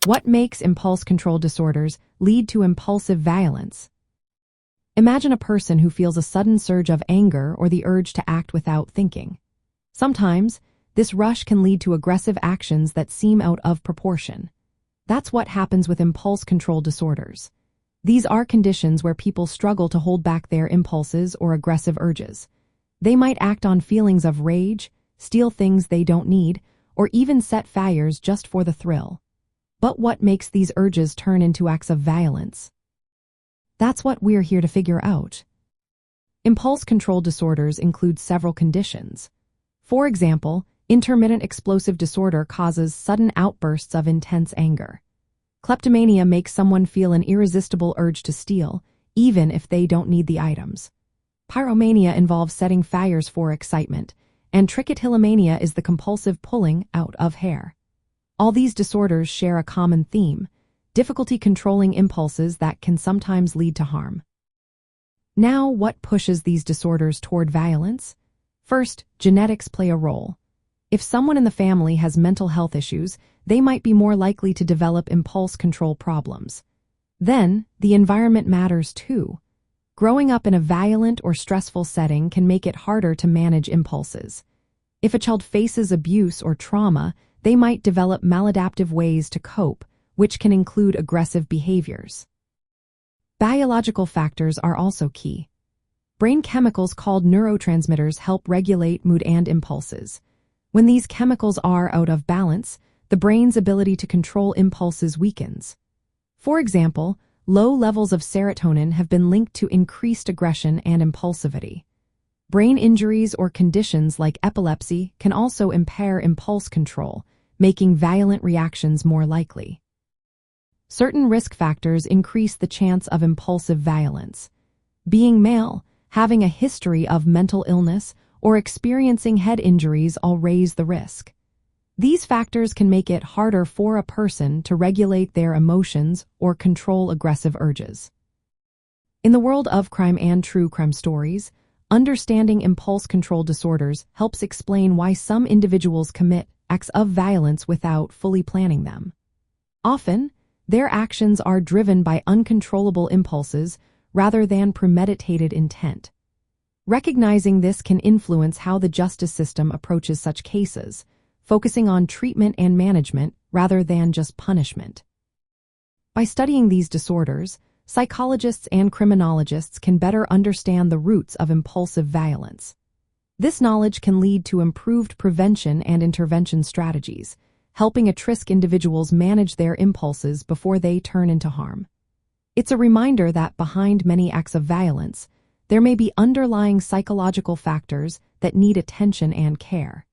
What makes impulse control disorders lead to impulsive violence? Imagine a person who feels a sudden surge of anger or the urge to act without thinking. Sometimes, this rush can lead to aggressive actions that seem out of proportion. That's what happens with impulse control disorders. These are conditions where people struggle to hold back their impulses or aggressive urges. They might act on feelings of rage, steal things they don't need, or even set fires just for the thrill. But what makes these urges turn into acts of violence? That's what we're here to figure out. Impulse control disorders include several conditions. For example, intermittent explosive disorder causes sudden outbursts of intense anger. Kleptomania makes someone feel an irresistible urge to steal, even if they don't need the items. Pyromania involves setting fires for excitement, and trichotillomania is the compulsive pulling out of hair. All these disorders share a common theme: difficulty controlling impulses that can sometimes lead to harm. Now, what pushes these disorders toward violence? First, genetics play a role. If someone in the family has mental health issues, they might be more likely to develop impulse control problems. Then, the environment matters too. Growing up in a violent or stressful setting can make it harder to manage impulses. If a child faces abuse or trauma, they might develop maladaptive ways to cope, which can include aggressive behaviors. Biological factors are also key. Brain chemicals called neurotransmitters help regulate mood and impulses. When these chemicals are out of balance, the brain's ability to control impulses weakens. For example, low levels of serotonin have been linked to increased aggression and impulsivity. Brain injuries or conditions like epilepsy can also impair impulse control, making violent reactions more likely. Certain risk factors increase the chance of impulsive violence. Being male, having a history of mental illness, or experiencing head injuries all raise the risk. These factors can make it harder for a person to regulate their emotions or control aggressive urges. In the world of crime and true crime stories, understanding impulse control disorders helps explain why some individuals commit acts of violence without fully planning them. Often, their actions are driven by uncontrollable impulses rather than premeditated intent. Recognizing this can influence how the justice system approaches such cases, focusing on treatment and management rather than just punishment. By studying these disorders, psychologists and criminologists can better understand the roots of impulsive violence. This knowledge can lead to improved prevention and intervention strategies, helping at-risk individuals manage their impulses before they turn into harm. It's a reminder that behind many acts of violence, there may be underlying psychological factors that need attention and care.